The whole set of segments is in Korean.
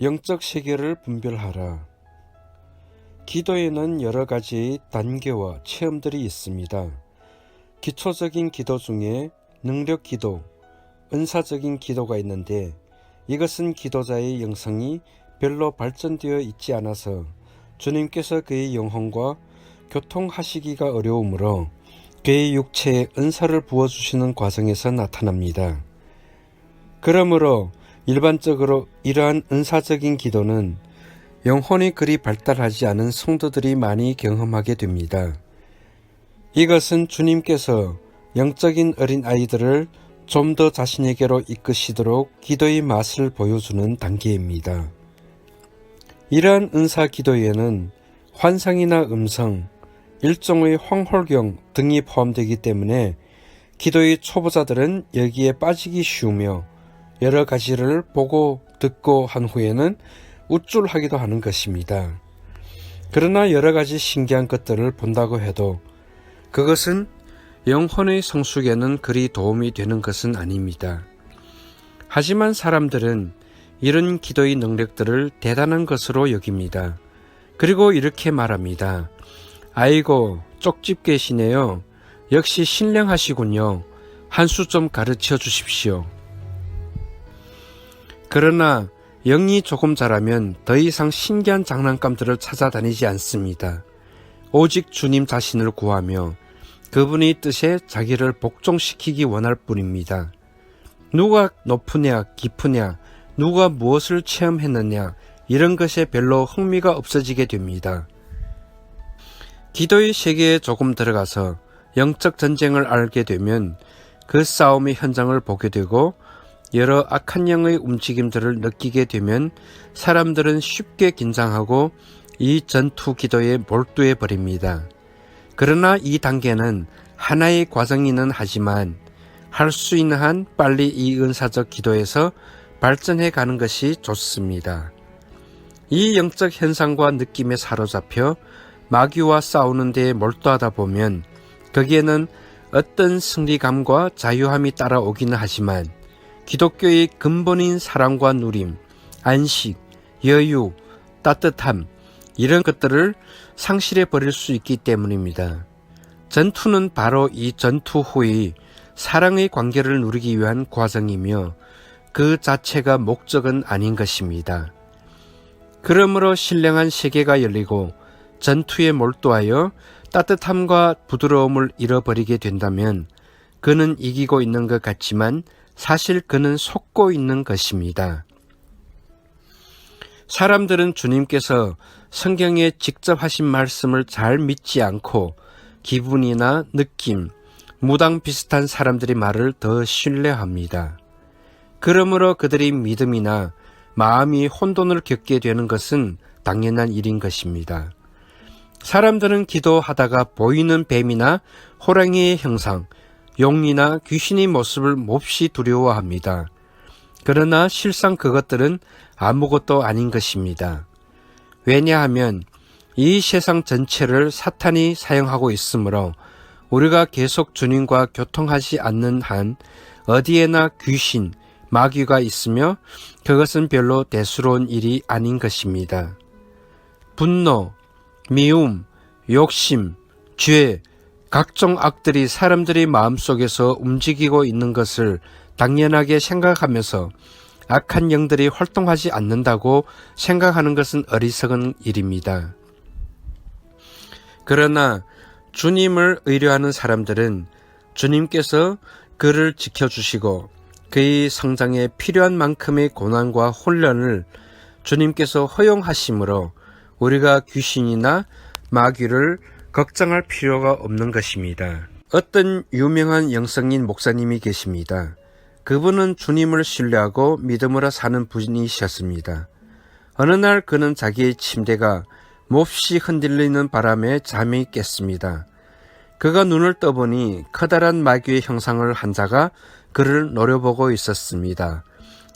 영적 세계를 분별하라. 기도에는 여러 가지의 단계와 체험들이 있습니다. 기초적인 기도 중에 능력 기도, 은사적인 기도가 있는데 이것은 기도자의 영성이 별로 발전되어 있지 않아서 주님께서 그의 영혼과 교통하시기가 어려우므로 그의 육체에 은사를 부어주시는 과정에서 나타납니다. 그러므로 일반적으로 이러한 은사적인 기도는 영혼이 그리 발달하지 않은 성도들이 많이 경험하게 됩니다. 이것은 주님께서 영적인 어린 아이들을 좀 더 자신에게로 이끄시도록 기도의 맛을 보여주는 단계입니다. 이러한 은사 기도에는 환상이나 음성, 일종의 황홀경 등이 포함되기 때문에 기도의 초보자들은 여기에 빠지기 쉬우며 여러 가지를 보고 듣고 한 후에는 우쭐하기도 하는 것입니다. 그러나 여러 가지 신기한 것들을 본다고 해도 그것은 영혼의 성숙에는 그리 도움이 되는 것은 아닙니다. 하지만 사람들은 이런 기도의 능력들을 대단한 것으로 여깁니다. 그리고 이렇게 말합니다. 아이고, 쪽집게시네요. 역시 신령하시군요. 한 수 좀 가르쳐 주십시오. 그러나 영이 조금 자라면 더 이상 신기한 장난감들을 찾아다니지 않습니다. 오직 주님 자신을 구하며 그분의 뜻에 자기를 복종시키기 원할 뿐입니다. 누가 높으냐 깊으냐 누가 무엇을 체험했느냐 이런 것에 별로 흥미가 없어지게 됩니다. 기도의 세계에 조금 들어가서 영적 전쟁을 알게 되면 그 싸움의 현장을 보게 되고 여러 악한 영의 움직임들을 느끼게 되면 사람들은 쉽게 긴장하고 이 전투 기도에 몰두해 버립니다. 그러나 이 단계는 하나의 과정이는 하지만 할 수 있는 한 빨리 이 은사적 기도에서 발전해 가는 것이 좋습니다. 이 영적 현상과 느낌에 사로잡혀 마귀와 싸우는 데에 몰두하다 보면 거기에는 어떤 승리감과 자유함이 따라오기는 하지만 기독교의 근본인 사랑과 누림, 안식, 여유, 따뜻함 이런 것들을 상실해 버릴 수 있기 때문입니다. 전투는 바로 이 전투 후의 사랑의 관계를 누리기 위한 과정이며 그 자체가 목적은 아닌 것입니다. 그러므로 신령한 세계가 열리고 전투에 몰두하여 따뜻함과 부드러움을 잃어버리게 된다면 그는 이기고 있는 것 같지만 사실 그는 속고 있는 것입니다. 사람들은 주님께서 성경에 직접 하신 말씀을 잘 믿지 않고 기분이나 느낌, 무당 비슷한 사람들의 말을 더 신뢰합니다. 그러므로 그들의 믿음이나 마음이 혼돈을 겪게 되는 것은 당연한 일인 것입니다. 사람들은 기도하다가 보이는 뱀이나 호랑이의 형상, 용이나 귀신의 모습을 몹시 두려워합니다. 그러나 실상 그것들은 아무것도 아닌 것입니다. 왜냐하면 이 세상 전체를 사탄이 사용하고 있으므로 우리가 계속 주님과 교통하지 않는 한 어디에나 귀신, 마귀가 있으며 그것은 별로 대수로운 일이 아닌 것입니다. 분노, 미움, 욕심, 죄, 각종 악들이 사람들의 마음속에서 움직이고 있는 것을 당연하게 생각하면서 악한 영들이 활동하지 않는다고 생각하는 것은 어리석은 일입니다. 그러나 주님을 의뢰하는 사람들은 주님께서 그를 지켜주시고 그의 성장에 필요한 만큼의 고난과 훈련을 주님께서 허용하심으로 우리가 귀신이나 마귀를 걱정할 필요가 없는 것입니다. 어떤 유명한 영성인 목사님이 계십니다. 그분은 주님을 신뢰하고 믿음으로 사는 분이셨습니다. 어느 날 그는 자기의 침대가 몹시 흔들리는 바람에 잠이 깼습니다. 그가 눈을 떠보니 커다란 마귀의 형상을 한 자가 그를 노려보고 있었습니다.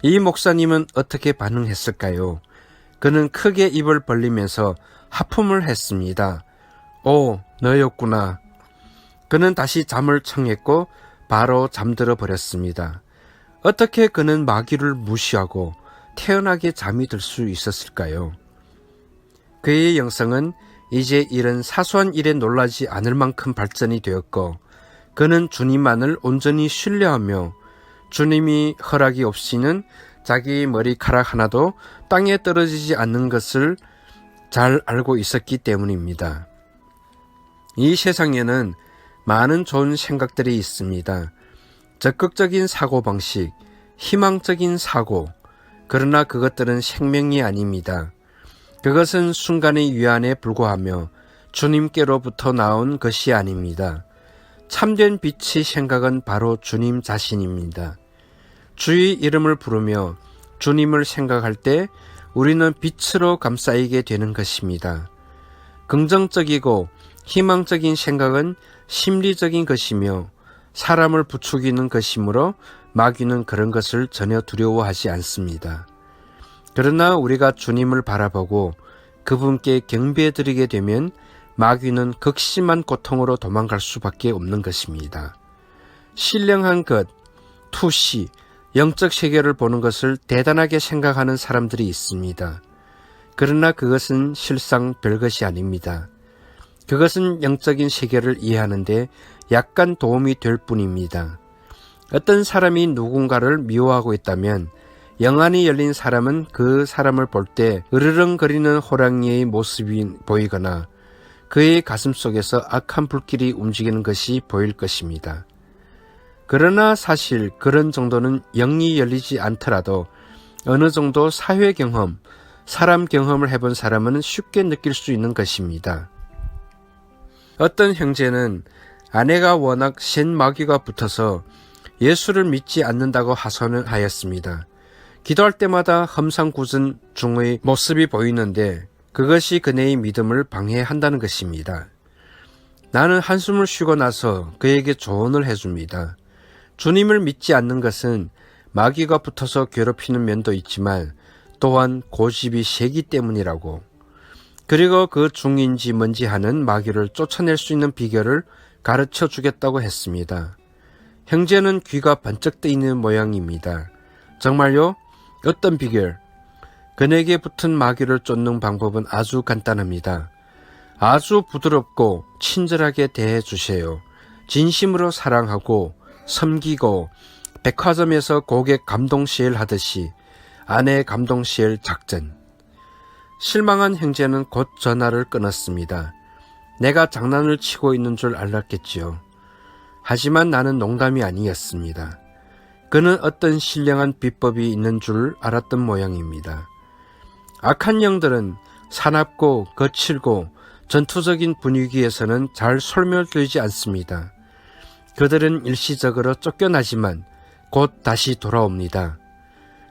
이 목사님은 어떻게 반응했을까요? 그는 크게 입을 벌리면서 하품을 했습니다. 오, 너였구나. 그는 다시 잠을 청했고 바로 잠들어 버렸습니다. 어떻게 그는 마귀를 무시하고 태연하게 잠이 들 수 있었을까요? 그의 영성은 이제 이런 사소한 일에 놀라지 않을 만큼 발전이 되었고, 그는 주님만을 온전히 신뢰하며 주님이 허락이 없이는 자기 머리카락 하나도 땅에 떨어지지 않는 것을 잘 알고 있었기 때문입니다. 이 세상에는 많은 좋은 생각들이 있습니다. 적극적인 사고방식, 희망적인 사고, 그러나 그것들은 생명이 아닙니다. 그것은 순간의 위안에 불과하며 주님께로부터 나온 것이 아닙니다. 참된 빛의 생각은 바로 주님 자신입니다. 주의 이름을 부르며 주님을 생각할 때 우리는 빛으로 감싸이게 되는 것입니다. 긍정적이고 희망적인 생각은 심리적인 것이며 사람을 부추기는 것이므로 마귀는 그런 것을 전혀 두려워하지 않습니다. 그러나 우리가 주님을 바라보고 그분께 경배드리게 되면 마귀는 극심한 고통으로 도망갈 수밖에 없는 것입니다. 신령한 것, 투시, 영적 세계를 보는 것을 대단하게 생각하는 사람들이 있습니다. 그러나 그것은 실상 별것이 아닙니다. 그것은 영적인 세계를 이해하는데 약간 도움이 될 뿐입니다. 어떤 사람이 누군가를 미워하고 있다면 영안이 열린 사람은 그 사람을 볼 때 으르렁거리는 호랑이의 모습이 보이거나 그의 가슴 속에서 악한 불길이 움직이는 것이 보일 것입니다. 그러나 사실 그런 정도는 영이 열리지 않더라도 어느 정도 사회 경험, 사람 경험을 해본 사람은 쉽게 느낄 수 있는 것입니다. 어떤 형제는 아내가 워낙 센 마귀가 붙어서 예수를 믿지 않는다고 하소는 하였습니다. 기도할 때마다 험상궂은 중의 모습이 보이는데 그것이 그네의 믿음을 방해한다는 것입니다. 나는 한숨을 쉬고 나서 그에게 조언을 해줍니다. 주님을 믿지 않는 것은 마귀가 붙어서 괴롭히는 면도 있지만 또한 고집이 세기 때문이라고. 그리고 그 중인지 뭔지 하는 마귀를 쫓아낼 수 있는 비결을 가르쳐 주겠다고 했습니다. 형제는 귀가 번쩍 뜨이는 모양입니다. 정말요? 어떤 비결? 그에게 붙은 마귀를 쫓는 방법은 아주 간단합니다. 아주 부드럽고 친절하게 대해 주세요. 진심으로 사랑하고 섬기고 백화점에서 고객 감동 세일 하듯이 아내 감동 세일 작전. 실망한 형제는 곧 전화를 끊었습니다. 내가 장난을 치고 있는 줄 알았겠지요. 하지만 나는 농담이 아니었습니다. 그는 어떤 신령한 비법이 있는 줄 알았던 모양입니다. 악한 영들은 사납고 거칠고 전투적인 분위기에서는 잘 소멸되지 않습니다. 그들은 일시적으로 쫓겨나지만 곧 다시 돌아옵니다.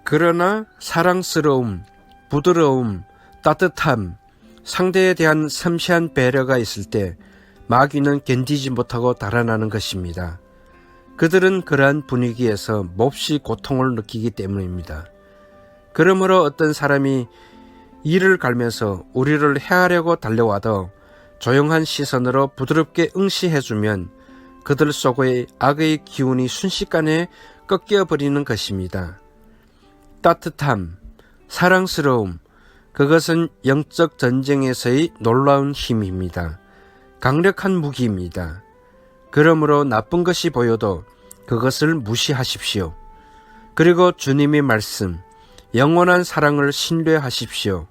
그러나 사랑스러움, 부드러움, 따뜻함, 상대에 대한 섬세한 배려가 있을 때 마귀는 견디지 못하고 달아나는 것입니다. 그들은 그러한 분위기에서 몹시 고통을 느끼기 때문입니다. 그러므로 어떤 사람이 이를 갈면서 우리를 해하려고 달려와도 조용한 시선으로 부드럽게 응시해주면 그들 속의 악의 기운이 순식간에 꺾여버리는 것입니다. 따뜻함, 사랑스러움, 그것은 영적 전쟁에서의 놀라운 힘입니다. 강력한 무기입니다. 그러므로 나쁜 것이 보여도 그것을 무시하십시오. 그리고 주님의 말씀, 영원한 사랑을 신뢰하십시오.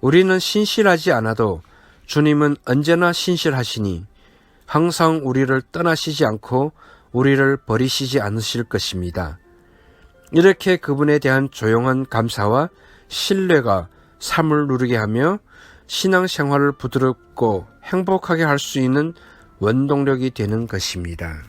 우리는 신실하지 않아도 주님은 언제나 신실하시니 항상 우리를 떠나시지 않고 우리를 버리시지 않으실 것입니다. 이렇게 그분에 대한 조용한 감사와 신뢰가 삶을 누리게 하며 신앙생활을 부드럽고 행복하게 할 수 있는 원동력이 되는 것입니다.